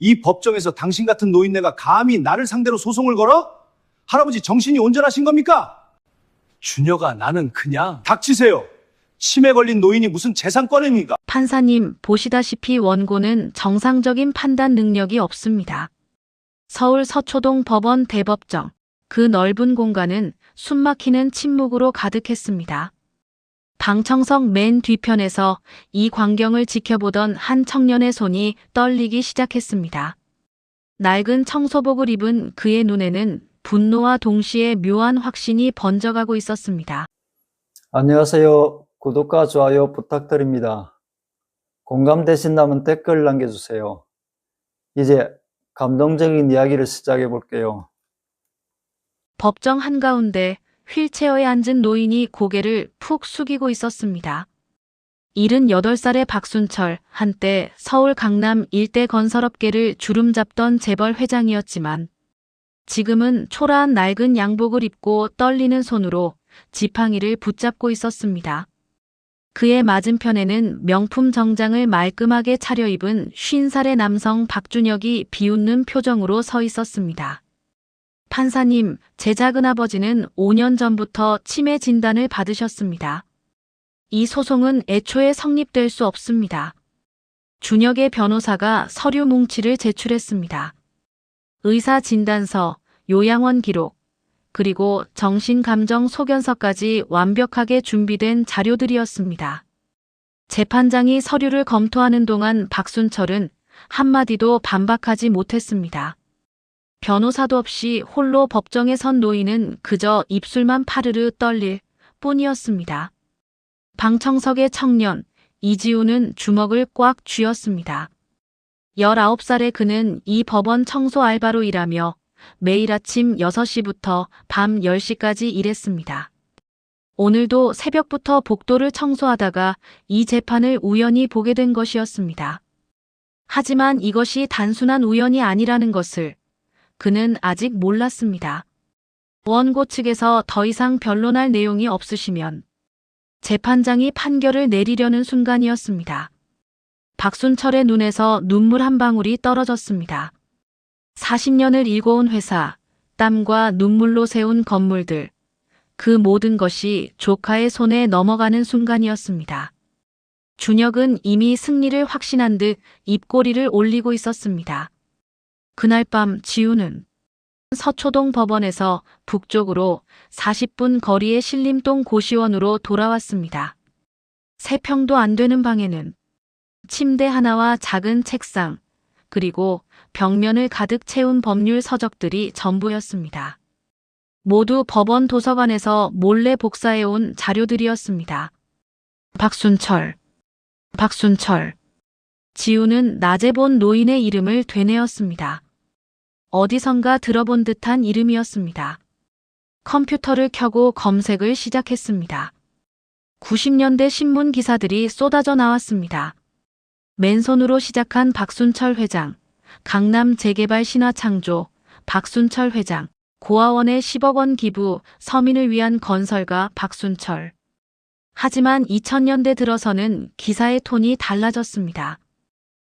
이 법정에서 당신 같은 노인네가 감히 나를 상대로 소송을 걸어? 할아버지 정신이 온전하신 겁니까? 주녀가 나는 그냥 닥치세요. 치매 걸린 노인이 무슨 재산 꺼냅니까? 판사님, 보시다시피 원고는 정상적인 판단 능력이 없습니다. 서울 서초동 법원 대법정. 그 넓은 공간은 숨막히는 침묵으로 가득했습니다. 방청석 맨 뒤편에서 이 광경을 지켜보던 한 청년의 손이 떨리기 시작했습니다. 낡은 청소복을 입은 그의 눈에는 분노와 동시에 묘한 확신이 번져가고 있었습니다. 안녕하세요. 구독과 좋아요 부탁드립니다. 공감되신다면 댓글 남겨주세요. 이제 감동적인 이야기를 시작해 볼게요. 법정 한가운데 휠체어에 앉은 노인이 고개를 푹 숙이고 있었습니다. 78살의 박순철, 한때 서울 강남 일대 건설업계를 주름잡던 재벌 회장이었지만 지금은 초라한 낡은 양복을 입고 떨리는 손으로 지팡이를 붙잡고 있었습니다. 그의 맞은편에는 명품 정장을 말끔하게 차려입은 50살의 남성 박준혁이 비웃는 표정으로 서 있었습니다. 판사님, 제 작은아버지는 5년 전부터 치매 진단을 받으셨습니다. 이 소송은 애초에 성립될 수 없습니다. 준혁의 변호사가 서류 뭉치를 제출했습니다. 의사 진단서, 요양원 기록, 그리고 정신감정 소견서까지 완벽하게 준비된 자료들이었습니다. 재판장이 서류를 검토하는 동안 박순철은 한마디도 반박하지 못했습니다. 변호사도 없이 홀로 법정에 선 노인은 그저 입술만 파르르 떨릴 뿐이었습니다. 방청석의 청년 이지우는 주먹을 꽉 쥐었습니다. 19살의 그는 이 법원 청소 알바로 일하며 매일 아침 6시부터 밤 10시까지 일했습니다. 오늘도 새벽부터 복도를 청소하다가 이 재판을 우연히 보게 된 것이었습니다. 하지만 이것이 단순한 우연이 아니라는 것을 그는 아직 몰랐습니다. 원고 측에서 더 이상 변론할 내용이 없으시면 재판장이 판결을 내리려는 순간이었습니다. 박순철의 눈에서 눈물 한 방울이 떨어졌습니다. 40년을 일궈온 회사, 땀과 눈물로 세운 건물들, 그 모든 것이 조카의 손에 넘어가는 순간이었습니다. 준혁은 이미 승리를 확신한 듯 입꼬리를 올리고 있었습니다. 그날 밤 지우는 서초동 법원에서 북쪽으로 40분 거리의 신림동 고시원으로 돌아왔습니다. 3평도 안 되는 방에는 침대 하나와 작은 책상, 그리고 벽면을 가득 채운 법률 서적들이 전부였습니다. 모두 법원 도서관에서 몰래 복사해온 자료들이었습니다. 박순철. 지우는 낮에 본 노인의 이름을 되뇌었습니다. 어디선가 들어본 듯한 이름이었습니다. 컴퓨터를 켜고 검색을 시작했습니다. 90년대 신문 기사들이 쏟아져 나왔습니다. 맨손으로 시작한 박순철 회장, 강남 재개발 신화 창조, 박순철 회장, 고아원에 10억 원 기부, 서민을 위한 건설가 박순철. 하지만 2000년대 들어서는 기사의 톤이 달라졌습니다.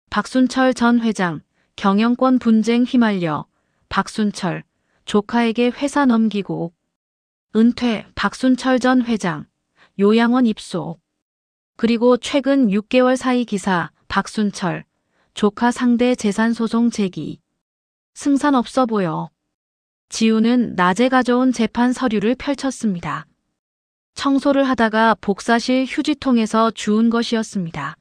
박순철 전 회장, 경영권 분쟁 휘말려, 박순철, 조카에게 회사 넘기고, 은퇴, 박순철 전 회장, 요양원 입소. 그리고 최근 6개월 사이 기사, 박순철, 조카 상대 재산소송 제기. 승산 없어 보여. 지우는 낮에 가져온 재판 서류를 펼쳤습니다. 청소를 하다가 복사실 휴지통에서 주운 것이었습니다.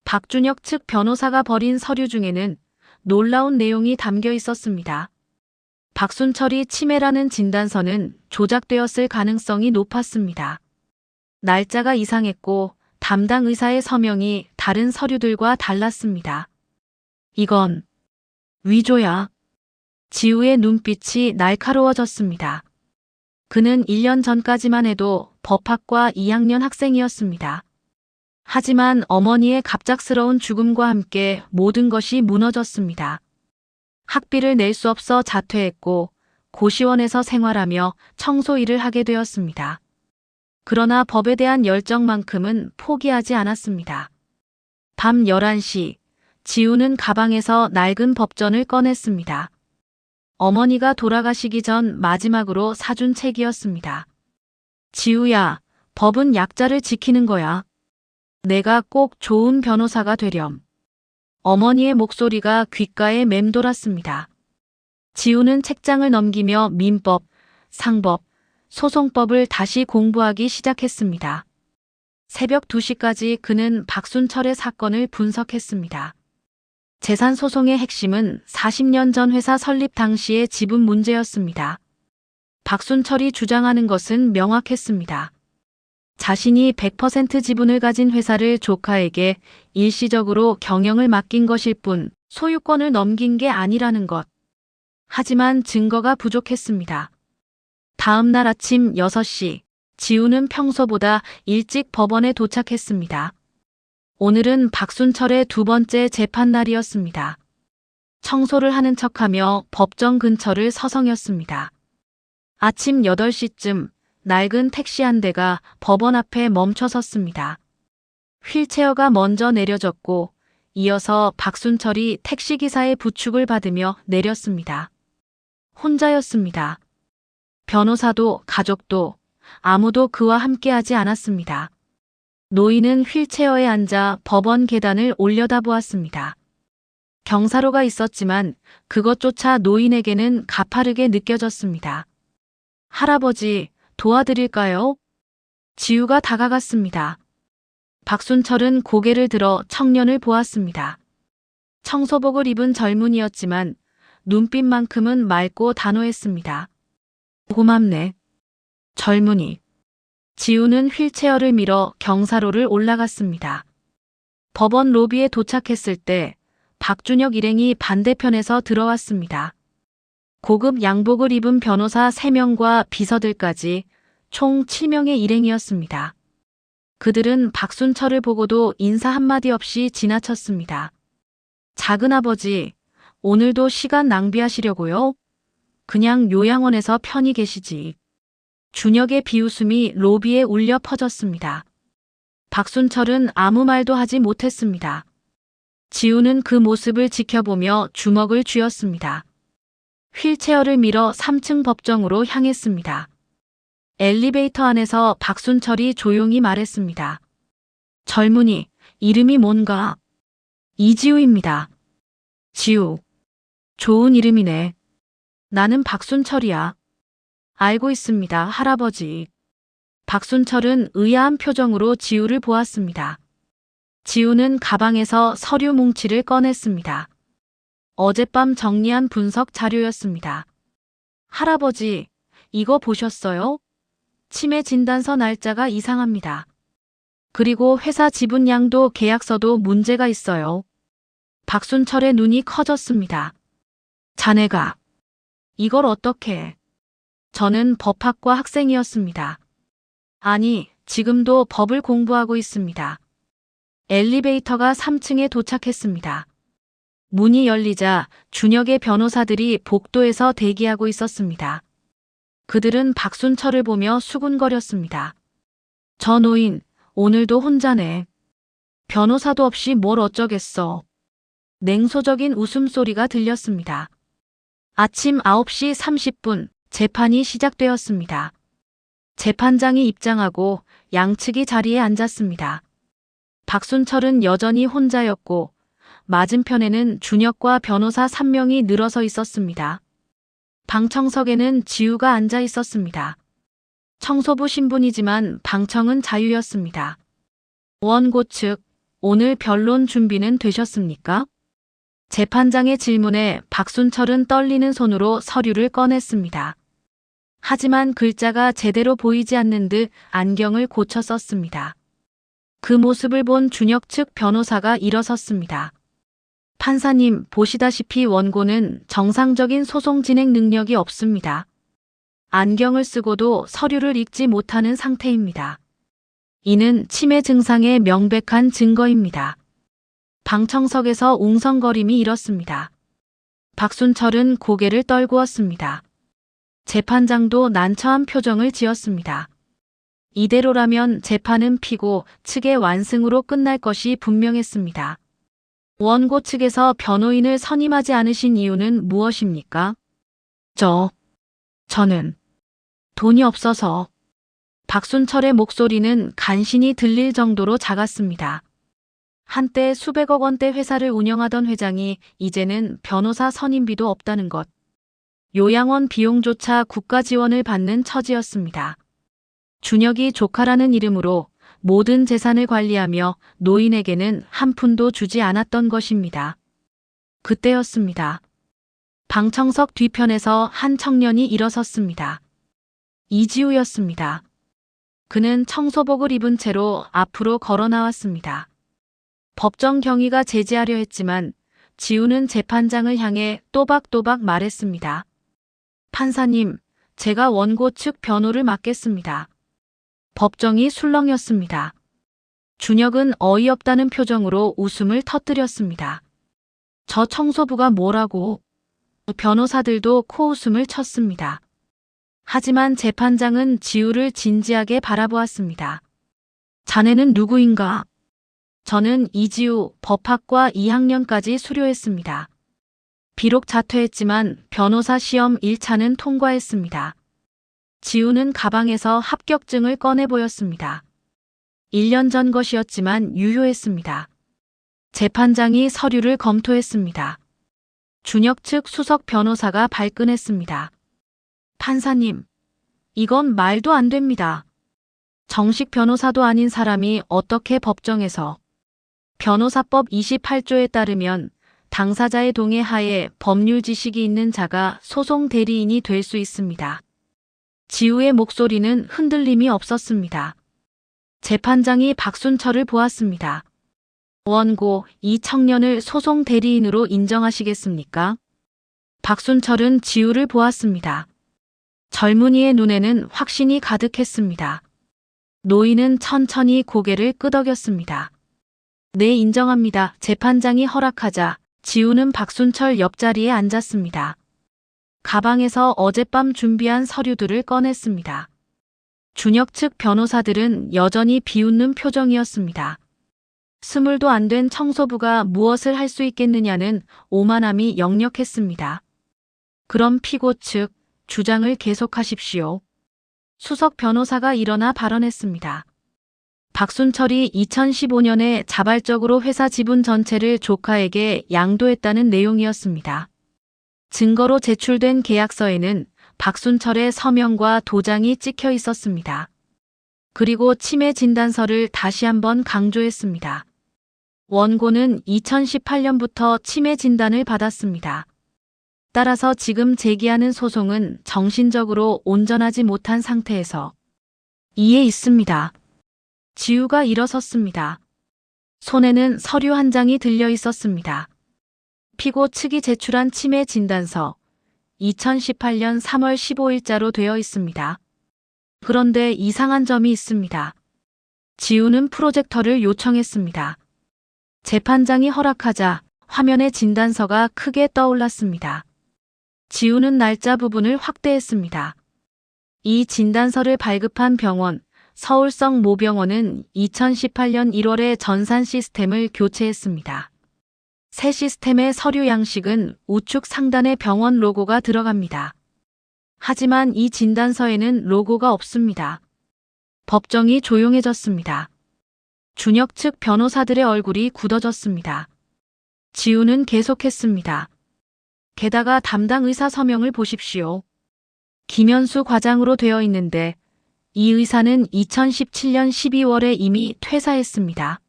박준혁 측 변호사가 버린 서류 중에는 놀라운 내용이 담겨 있었습니다. 박순철이 치매라는 진단서는 조작되었을 가능성이 높았습니다. 날짜가 이상했고 담당 의사의 서명이 다른 서류들과 달랐습니다. 이건 위조야. 지우의 눈빛이 날카로워졌습니다. 그는 1년 전까지만 해도 법학과 2학년 학생이었습니다. 하지만 어머니의 갑작스러운 죽음과 함께 모든 것이 무너졌습니다. 학비를 낼 수 없어 자퇴했고 고시원에서 생활하며 청소 일을 하게 되었습니다. 그러나 법에 대한 열정만큼은 포기하지 않았습니다. 밤 11시 지우는 가방에서 낡은 법전을 꺼냈습니다. 어머니가 돌아가시기 전 마지막으로 사준 책이었습니다. 지우야, 법은 약자를 지키는 거야. 내가 꼭 좋은 변호사가 되렴. 어머니의 목소리가 귓가에 맴돌았습니다. 지우는 책장을 넘기며 민법, 상법, 소송법을 다시 공부하기 시작했습니다. 새벽 2시까지 그는 박순철의 사건을 분석했습니다. 재산 소송의 핵심은 40년 전 회사 설립 당시의 지분 문제였습니다. 박순철이 주장하는 것은 명확했습니다. 자신이 100% 지분을 가진 회사를 조카에게 일시적으로 경영을 맡긴 것일 뿐 소유권을 넘긴 게 아니라는 것. 하지만 증거가 부족했습니다. 다음 날 아침 6시, 지우는 평소보다 일찍 법원에 도착했습니다. 오늘은 박순철의 두 번째 재판 날이었습니다. 청소를 하는 척하며 법정 근처를 서성였습니다. 아침 8시쯤 낡은 택시 한 대가 법원 앞에 멈춰 섰습니다. 휠체어가 먼저 내려졌고 이어서 박순철이 택시기사의 부축을 받으며 내렸습니다. 혼자였습니다. 변호사도 가족도 아무도 그와 함께하지 않았습니다. 노인은 휠체어에 앉아 법원 계단을 올려다보았습니다. 경사로가 있었지만 그것조차 노인에게는 가파르게 느껴졌습니다. 할아버지, 도와드릴까요? 지우가 다가갔습니다. 박순철은 고개를 들어 청년을 보았습니다. 청소복을 입은 젊은이였지만 눈빛만큼은 맑고 단호했습니다. 고맙네. 젊은이. 지우는 휠체어를 밀어 경사로를 올라갔습니다. 법원 로비에 도착했을 때 박준혁 일행이 반대편에서 들어왔습니다. 고급 양복을 입은 변호사 3명과 비서들까지 총 7명의 일행이었습니다. 그들은 박순철을 보고도 인사 한마디 없이 지나쳤습니다. 작은아버지, 오늘도 시간 낭비하시려고요? 그냥 요양원에서 편히 계시지. 준혁의 비웃음이 로비에 울려 퍼졌습니다. 박순철은 아무 말도 하지 못했습니다. 지우는 그 모습을 지켜보며 주먹을 쥐었습니다. 휠체어를 밀어 3층 법정으로 향했습니다. 엘리베이터 안에서 박순철이 조용히 말했습니다. 젊은이, 이름이 뭔가? 이지우입니다. 지우. 좋은 이름이네. 나는 박순철이야. 알고 있습니다, 할아버지. 박순철은 의아한 표정으로 지우를 보았습니다. 지우는 가방에서 서류 뭉치를 꺼냈습니다. 어젯밤 정리한 분석 자료였습니다. 할아버지, 이거 보셨어요? 치매 진단서 날짜가 이상합니다. 그리고 회사 지분양도 계약서도 문제가 있어요. 박순철의 눈이 커졌습니다. 자네가 이걸 어떻게? 저는 법학과 학생이었습니다. 아니, 지금도 법을 공부하고 있습니다. 엘리베이터가 3층에 도착했습니다. 문이 열리자 준혁의 변호사들이 복도에서 대기하고 있었습니다. 그들은 박순철을 보며 수군거렸습니다. 저 노인, 오늘도 혼자네. 변호사도 없이 뭘 어쩌겠어. 냉소적인 웃음소리가 들렸습니다. 아침 9시 30분, 재판이 시작되었습니다. 재판장이 입장하고 양측이 자리에 앉았습니다. 박순철은 여전히 혼자였고 맞은편에는 준혁과 변호사 3명이 늘어서 있었습니다. 방청석에는 지우가 앉아 있었습니다. 청소부 신분이지만 방청은 자유였습니다. 원고 측, 오늘 변론 준비는 되셨습니까? 재판장의 질문에 박순철은 떨리는 손으로 서류를 꺼냈습니다. 하지만 글자가 제대로 보이지 않는 듯 안경을 고쳐 썼습니다. 그 모습을 본 준혁 측 변호사가 일어섰습니다. 판사님, 보시다시피 원고는 정상적인 소송 진행 능력이 없습니다. 안경을 쓰고도 서류를 읽지 못하는 상태입니다. 이는 치매 증상의 명백한 증거입니다. 방청석에서 웅성거림이 일었습니다. 박순철은 고개를 떨구었습니다. 재판장도 난처한 표정을 지었습니다. 이대로라면 재판은 피고 측의 완승으로 끝날 것이 분명했습니다. 원고 측에서 변호인을 선임하지 않으신 이유는 무엇입니까? 저는 돈이 없어서. 박순철의 목소리는 간신히 들릴 정도로 작았습니다. 한때 수백억 원대 회사를 운영하던 회장이 이제는 변호사 선임비도 없다는 것. 요양원 비용조차 국가 지원을 받는 처지였습니다. 준혁이 조카라는 이름으로 모든 재산을 관리하며 노인에게는 한 푼도 주지 않았던 것입니다. 그때였습니다. 방청석 뒤편에서 한 청년이 일어섰습니다. 이지우였습니다. 그는 청소복을 입은 채로 앞으로 걸어 나왔습니다. 법정 경위가 제지하려 했지만 지우는 재판장을 향해 또박또박 말했습니다. 판사님, 제가 원고 측 변호를 맡겠습니다. 법정이 술렁였습니다. 준혁은 어이없다는 표정으로 웃음을 터뜨렸습니다. 저 청소부가 뭐라고? 변호사들도 코웃음을 쳤습니다. 하지만 재판장은 지우를 진지하게 바라보았습니다. 자네는 누구인가? 저는 이지우, 법학과 2학년까지 수료했습니다. 비록 자퇴했지만 변호사 시험 1차는 통과했습니다. 지우는 가방에서 합격증을 꺼내 보였습니다. 1년 전 것이었지만 유효했습니다. 재판장이 서류를 검토했습니다. 준혁 측 수석 변호사가 발끈했습니다. 판사님, 이건 말도 안 됩니다. 정식 변호사도 아닌 사람이 어떻게 법정에서. 변호사법 28조에 따르면 당사자의 동의 하에 법률 지식이 있는 자가 소송 대리인이 될 수 있습니다. 지우의 목소리는 흔들림이 없었습니다. 재판장이 박순철을 보았습니다. 원고, 이 청년을 소송 대리인으로 인정하시겠습니까? 박순철은 지우를 보았습니다. 젊은이의 눈에는 확신이 가득했습니다. 노인은 천천히 고개를 끄덕였습니다. 네, 인정합니다. 재판장이 허락하자 지우는 박순철 옆자리에 앉았습니다. 가방에서 어젯밤 준비한 서류들을 꺼냈습니다. 준혁 측 변호사들은 여전히 비웃는 표정이었습니다. 스물도 안 된 청소부가 무엇을 할 수 있겠느냐는 오만함이 역력했습니다. 그럼 피고 측 주장을 계속하십시오. 수석 변호사가 일어나 발언했습니다. 박순철이 2015년에 자발적으로 회사 지분 전체를 조카에게 양도했다는 내용이었습니다. 증거로 제출된 계약서에는 박순철의 서명과 도장이 찍혀 있었습니다. 그리고 치매 진단서를 다시 한번 강조했습니다. 원고는 2018년부터 치매 진단을 받았습니다. 따라서 지금 제기하는 소송은 정신적으로 온전하지 못한 상태에서 이에 있습니다. 지우가 일어섰습니다. 손에는 서류 한 장이 들려 있었습니다. 피고 측이 제출한 치매 진단서 2018년 3월 15일자로 되어 있습니다. 그런데 이상한 점이 있습니다. 지우는 프로젝터를 요청했습니다. 재판장이 허락하자 화면에 진단서가 크게 떠올랐습니다. 지우는 날짜 부분을 확대했습니다. 이 진단서를 발급한 병원, 서울성 모병원은 2018년 1월에 전산 시스템을 교체했습니다. 새 시스템의 서류 양식은 우측 상단에 병원 로고가 들어갑니다. 하지만 이 진단서에는 로고가 없습니다. 법정이 조용해졌습니다. 준혁 측 변호사들의 얼굴이 굳어졌습니다. 지우는 계속했습니다. 게다가 담당 의사 서명을 보십시오. 김현수 과장으로 되어 있는데 이 의사는 2017년 12월에 이미 퇴사했습니다.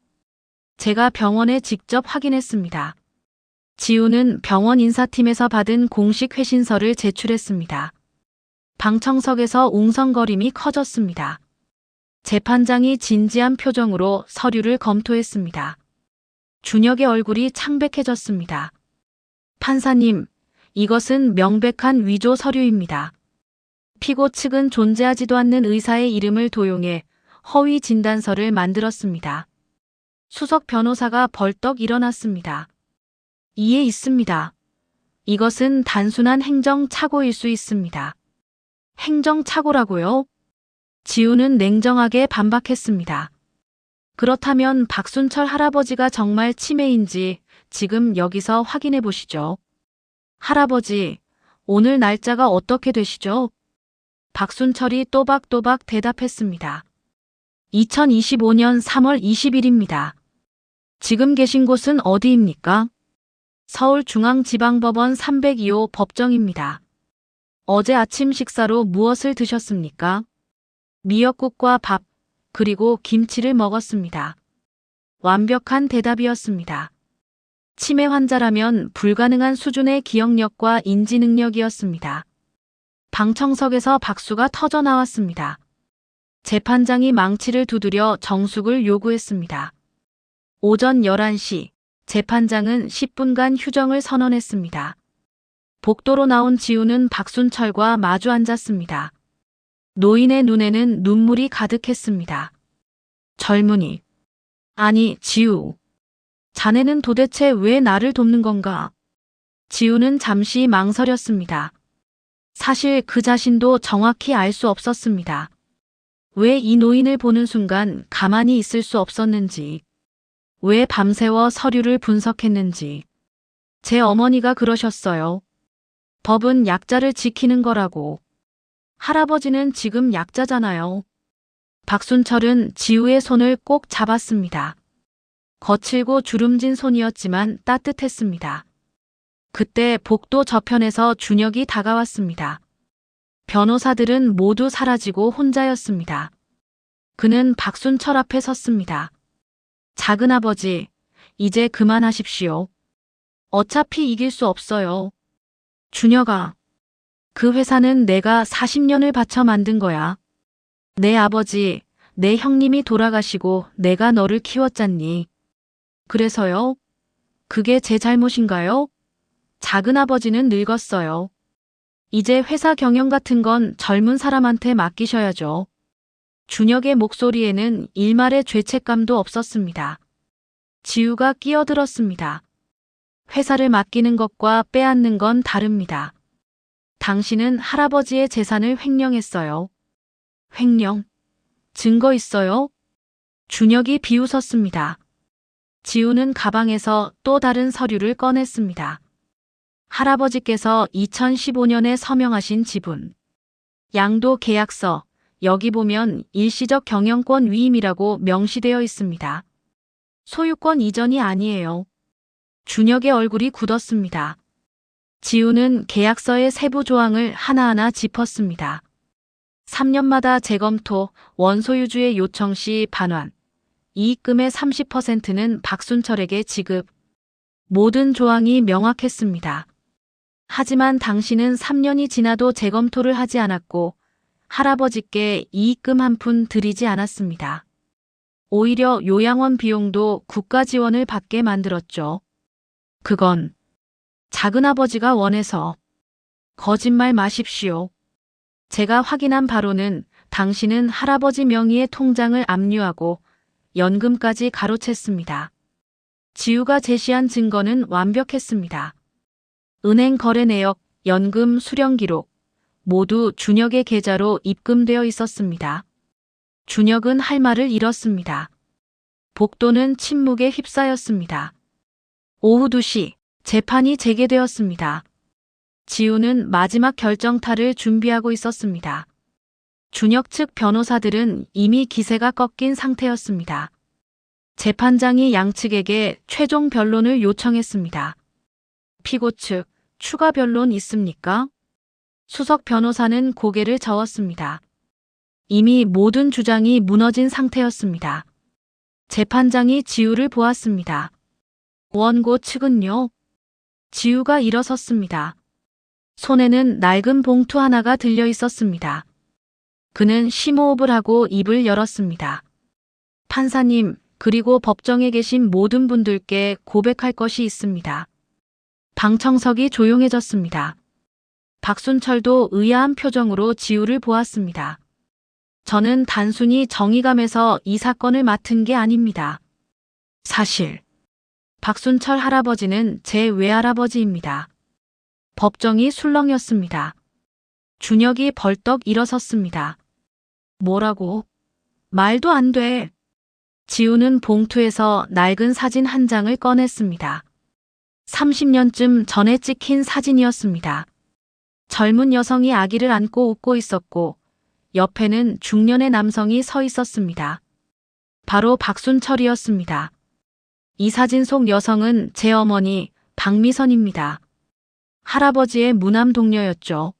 제가 병원에 직접 확인했습니다. 지우는 병원 인사팀에서 받은 공식 회신서를 제출했습니다. 방청석에서 웅성거림이 커졌습니다. 재판장이 진지한 표정으로 서류를 검토했습니다. 준혁의 얼굴이 창백해졌습니다. 판사님, 이것은 명백한 위조 서류입니다. 피고 측은 존재하지도 않는 의사의 이름을 도용해 허위 진단서를 만들었습니다. 수석 변호사가 벌떡 일어났습니다. 이에 있습니다. 이것은 단순한 행정착오일 수 있습니다. 행정착오라고요? 지우는 냉정하게 반박했습니다. 그렇다면 박순철 할아버지가 정말 치매인지 지금 여기서 확인해 보시죠. 할아버지, 오늘 날짜가 어떻게 되시죠? 박순철이 또박또박 대답했습니다. 2025년 3월 20일입니다. 지금 계신 곳은 어디입니까? 서울중앙지방법원 302호 법정입니다. 어제 아침 식사로 무엇을 드셨습니까? 미역국과 밥, 그리고 김치를 먹었습니다. 완벽한 대답이었습니다. 치매 환자라면 불가능한 수준의 기억력과 인지 능력이었습니다. 방청석에서 박수가 터져 나왔습니다. 재판장이 망치를 두드려 정숙을 요구했습니다. 오전 11시, 재판장은 10분간 휴정을 선언했습니다. 복도로 나온 지우는 박순철과 마주 앉았습니다. 노인의 눈에는 눈물이 가득했습니다. 젊은이. 아니, 지우. 자네는 도대체 왜 나를 돕는 건가? 지우는 잠시 망설였습니다. 사실 그 자신도 정확히 알 수 없었습니다. 왜 이 노인을 보는 순간 가만히 있을 수 없었는지, 왜 밤새워 서류를 분석했는지. 제 어머니가 그러셨어요. 법은 약자를 지키는 거라고. 할아버지는 지금 약자잖아요. 박순철은 지우의 손을 꼭 잡았습니다. 거칠고 주름진 손이었지만 따뜻했습니다. 그때 복도 저편에서 준혁이 다가왔습니다. 변호사들은 모두 사라지고 혼자였습니다. 그는 박순철 앞에 섰습니다. 작은아버지, 이제 그만하십시오. 어차피 이길 수 없어요. 준혁아, 그 회사는 내가 40년을 바쳐 만든 거야. 내 아버지, 내 형님이 돌아가시고 내가 너를 키웠잖니. 그래서요? 그게 제 잘못인가요? 작은아버지는 늙었어요. 이제 회사 경영 같은 건 젊은 사람한테 맡기셔야죠. 준혁의 목소리에는 일말의 죄책감도 없었습니다. 지우가 끼어들었습니다. 회사를 맡기는 것과 빼앗는 건 다릅니다. 당신은 할아버지의 재산을 횡령했어요. 횡령? 증거 있어요? 준혁이 비웃었습니다. 지우는 가방에서 또 다른 서류를 꺼냈습니다. 할아버지께서 2015년에 서명하신 지분, 양도 계약서, 여기 보면 일시적 경영권 위임이라고 명시되어 있습니다. 소유권 이전이 아니에요. 준혁의 얼굴이 굳었습니다. 지우는 계약서의 세부 조항을 하나하나 짚었습니다. 3년마다 재검토, 원소유주의 요청 시 반환, 이익금의 30%는 박순철에게 지급. 모든 조항이 명확했습니다. 하지만 당신은 3년이 지나도 재검토를 하지 않았고 할아버지께 이익금 한 푼 드리지 않았습니다. 오히려 요양원 비용도 국가 지원을 받게 만들었죠. 그건 작은아버지가 원해서. 거짓말 마십시오. 제가 확인한 바로는 당신은 할아버지 명의의 통장을 압류하고 연금까지 가로챘습니다. 지우가 제시한 증거는 완벽했습니다. 은행 거래 내역, 연금 수령 기록, 모두 준혁의 계좌로 입금되어 있었습니다. 준혁은 할 말을 잃었습니다. 복도는 침묵에 휩싸였습니다. 오후 2시, 재판이 재개되었습니다. 지우는 마지막 결정타를 준비하고 있었습니다. 준혁 측 변호사들은 이미 기세가 꺾인 상태였습니다. 재판장이 양측에게 최종 변론을 요청했습니다. 피고 측, 추가 변론 있습니까? 수석 변호사는 고개를 저었습니다. 이미 모든 주장이 무너진 상태였습니다. 재판장이 지우를 보았습니다. 원고 측은요? 지우가 일어섰습니다. 손에는 낡은 봉투 하나가 들려 있었습니다. 그는 심호흡을 하고 입을 열었습니다. 판사님, 그리고 법정에 계신 모든 분들께 고백할 것이 있습니다. 방청석이 조용해졌습니다. 박순철도 의아한 표정으로 지우를 보았습니다. 저는 단순히 정의감에서 이 사건을 맡은 게 아닙니다. 사실 박순철 할아버지는 제 외할아버지입니다. 법정이 술렁였습니다. 준혁이 벌떡 일어섰습니다. 뭐라고? 말도 안 돼. 지우는 봉투에서 낡은 사진 한 장을 꺼냈습니다. 30년쯤 전에 찍힌 사진이었습니다. 젊은 여성이 아기를 안고 웃고 있었고 옆에는 중년의 남성이 서 있었습니다. 바로 박순철이었습니다. 이 사진 속 여성은 제 어머니 박미선입니다. 할아버지의 무남 동료였죠.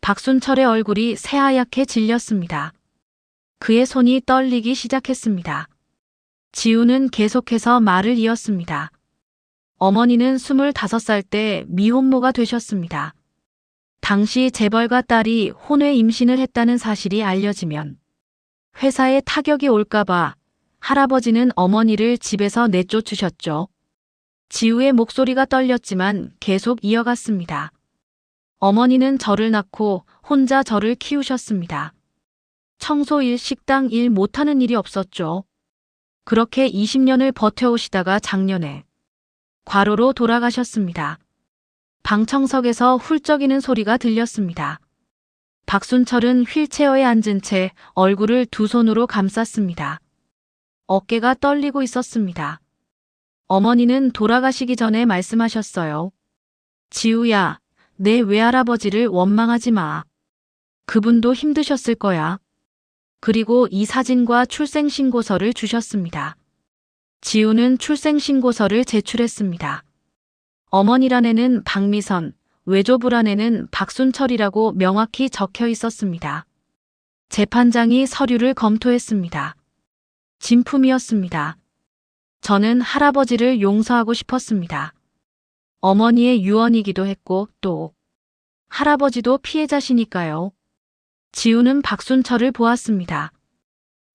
박순철의 얼굴이 새하얗게 질렸습니다. 그의 손이 떨리기 시작했습니다. 지우는 계속해서 말을 이었습니다. 어머니는 25살 때 미혼모가 되셨습니다. 당시 재벌가 딸이 혼외 임신을 했다는 사실이 알려지면 회사에 타격이 올까봐 할아버지는 어머니를 집에서 내쫓으셨죠. 지우의 목소리가 떨렸지만 계속 이어갔습니다. 어머니는 저를 낳고 혼자 저를 키우셨습니다. 청소 일, 식당 일 못하는 일이 없었죠. 그렇게 20년을 버텨오시다가 작년에 과로로 돌아가셨습니다. 방청석에서 훌쩍이는 소리가 들렸습니다. 박순철은 휠체어에 앉은 채 얼굴을 두 손으로 감쌌습니다. 어깨가 떨리고 있었습니다. 어머니는 돌아가시기 전에 말씀하셨어요. 지우야, 내 외할아버지를 원망하지 마. 그분도 힘드셨을 거야. 그리고 이 사진과 출생신고서를 주셨습니다. 지우는 출생신고서를 제출했습니다. 어머니란에는 박미선, 외조부란에는 박순철이라고 명확히 적혀 있었습니다. 재판장이 서류를 검토했습니다. 진품이었습니다. 저는 할아버지를 용서하고 싶었습니다. 어머니의 유언이기도 했고 또 할아버지도 피해자시니까요. 지우는 박순철을 보았습니다.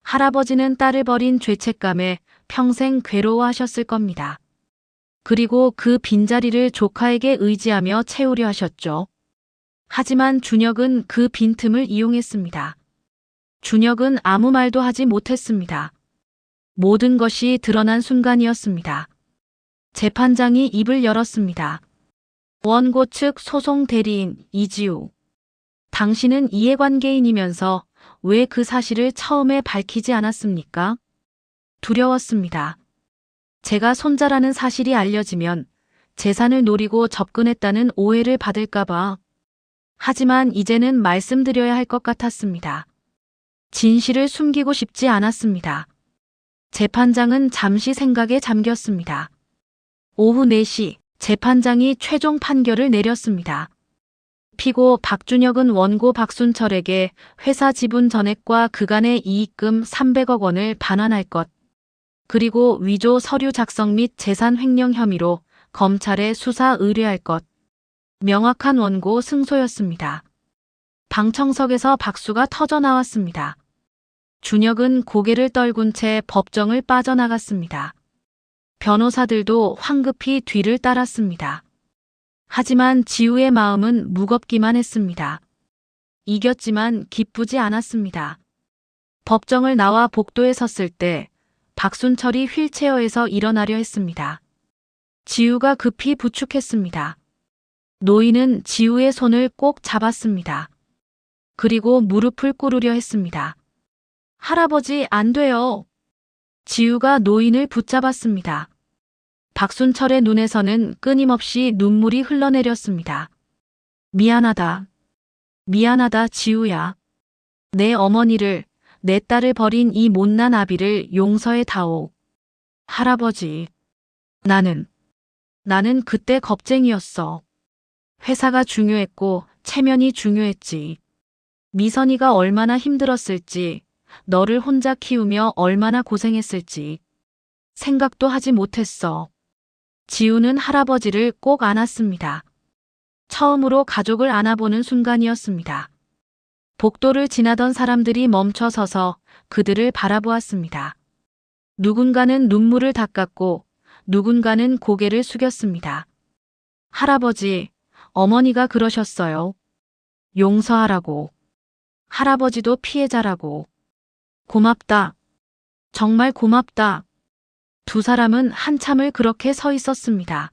할아버지는 딸을 버린 죄책감에 평생 괴로워하셨을 겁니다. 그리고 그 빈자리를 조카에게 의지하며 채우려 하셨죠. 하지만 준혁은 그 빈틈을 이용했습니다. 준혁은 아무 말도 하지 못했습니다. 모든 것이 드러난 순간이었습니다. 재판장이 입을 열었습니다. 원고 측 소송 대리인 이지우. 당신은 이해관계인이면서 왜 그 사실을 처음에 밝히지 않았습니까? 두려웠습니다. 제가 손자라는 사실이 알려지면 재산을 노리고 접근했다는 오해를 받을까봐. 하지만 이제는 말씀드려야 할 것 같았습니다. 진실을 숨기고 싶지 않았습니다. 재판장은 잠시 생각에 잠겼습니다. 오후 4시 재판장이 최종 판결을 내렸습니다. 피고 박준혁은 원고 박순철에게 회사 지분 전액과 그간의 이익금 300억 원을 반환할 것, 그리고 위조 서류 작성 및 재산 횡령 혐의로 검찰에 수사 의뢰할 것. 명확한 원고 승소였습니다. 방청석에서 박수가 터져 나왔습니다. 준혁은 고개를 떨군 채 법정을 빠져나갔습니다. 변호사들도 황급히 뒤를 따랐습니다. 하지만 지우의 마음은 무겁기만 했습니다. 이겼지만 기쁘지 않았습니다. 법정을 나와 복도에 섰을 때 박순철이 휠체어에서 일어나려 했습니다. 지우가 급히 부축했습니다. 노인은 지우의 손을 꼭 잡았습니다. 그리고 무릎을 꿇으려 했습니다. 할아버지, 안 돼요. 지우가 노인을 붙잡았습니다. 박순철의 눈에서는 끊임없이 눈물이 흘러내렸습니다. 미안하다. 미안하다, 지우야. 내 어머니를, 내 딸을 버린 이 못난 아비를 용서해 다오. 할아버지. 나는 그때 겁쟁이였어. 회사가 중요했고 체면이 중요했지. 미선이가 얼마나 힘들었을지, 너를 혼자 키우며 얼마나 고생했을지 생각도 하지 못했어. 지우는 할아버지를 꼭 안았습니다. 처음으로 가족을 안아보는 순간이었습니다. 복도를 지나던 사람들이 멈춰 서서 그들을 바라보았습니다. 누군가는 눈물을 닦았고 누군가는 고개를 숙였습니다. 할아버지, 어머니가 그러셨어요. 용서하라고. 할아버지도 피해자라고. 고맙다. 정말 고맙다. 두 사람은 한참을 그렇게 서 있었습니다.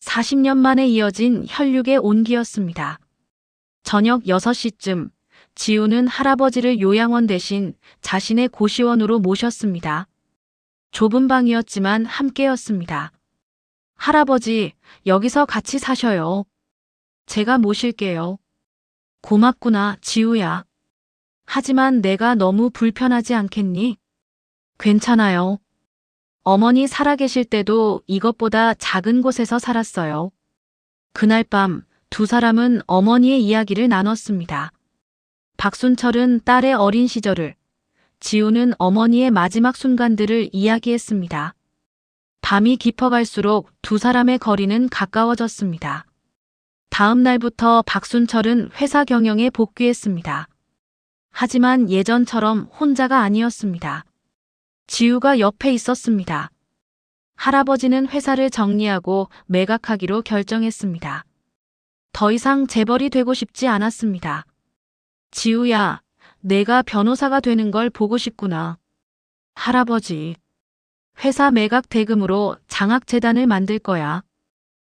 40년 만에 이어진 혈육의 온기였습니다. 저녁 6시쯤 지우는 할아버지를 요양원 대신 자신의 고시원으로 모셨습니다. 좁은 방이었지만 함께였습니다. 할아버지, 여기서 같이 사셔요. 제가 모실게요. 고맙구나, 지우야. 하지만 내가 너무 불편하지 않겠니? 괜찮아요. 어머니 살아계실 때도 이것보다 작은 곳에서 살았어요. 그날 밤 두 사람은 어머니의 이야기를 나눴습니다. 박순철은 딸의 어린 시절을, 지우는 어머니의 마지막 순간들을 이야기했습니다. 밤이 깊어갈수록 두 사람의 거리는 가까워졌습니다. 다음 날부터 박순철은 회사 경영에 복귀했습니다. 하지만 예전처럼 혼자가 아니었습니다. 지우가 옆에 있었습니다. 할아버지는 회사를 정리하고 매각하기로 결정했습니다. 더 이상 재벌이 되고 싶지 않았습니다. 지우야, 내가 변호사가 되는 걸 보고 싶구나. 할아버지, 회사 매각 대금으로 장학재단을 만들 거야.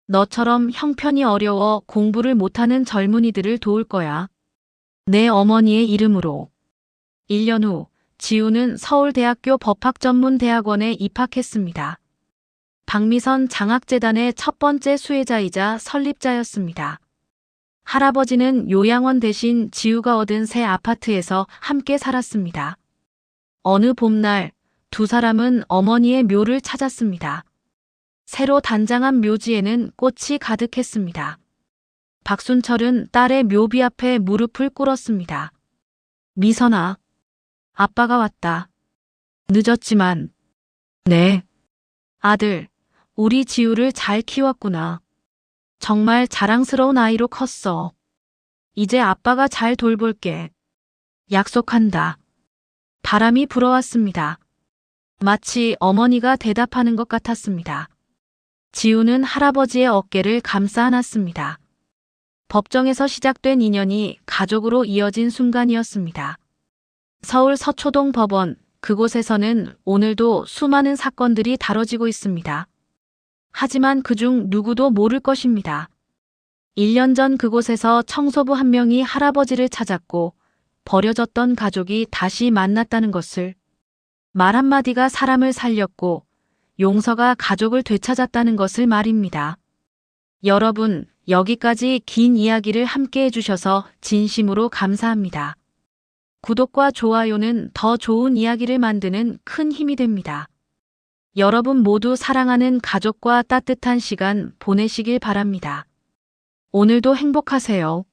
너처럼 형편이 어려워 공부를 못하는 젊은이들을 도울 거야. 내 어머니의 이름으로. 1년 후, 지우는 서울대학교 법학전문대학원에 입학했습니다. 박미선 장학재단의 첫 번째 수혜자이자 설립자였습니다. 할아버지는 요양원 대신 지우가 얻은 새 아파트에서 함께 살았습니다. 어느 봄날, 두 사람은 어머니의 묘를 찾았습니다. 새로 단장한 묘지에는 꽃이 가득했습니다. 박순철은 딸의 묘비 앞에 무릎을 꿇었습니다. 미선아, 아빠가 왔다. 늦었지만. 네. 아들, 우리 지우를 잘 키웠구나. 정말 자랑스러운 아이로 컸어. 이제 아빠가 잘 돌볼게. 약속한다. 바람이 불어왔습니다. 마치 어머니가 대답하는 것 같았습니다. 지우는 할아버지의 어깨를 감싸 안았습니다. 법정에서 시작된 인연이 가족으로 이어진 순간이었습니다. 서울 서초동 법원, 그곳에서는 오늘도 수많은 사건들이 다뤄지고 있습니다. 하지만 그중 누구도 모를 것입니다. 1년 전 그곳에서 청소부 한 명이 할아버지를 찾았고 버려졌던 가족이 다시 만났다는 것을, 말 한마디가 사람을 살렸고 용서가 가족을 되찾았다는 것을 말입니다. 여러분, 여기까지 긴 이야기를 함께 해주셔서 진심으로 감사합니다. 구독과 좋아요는 더 좋은 이야기를 만드는 큰 힘이 됩니다. 여러분 모두 사랑하는 가족과 따뜻한 시간 보내시길 바랍니다. 오늘도 행복하세요.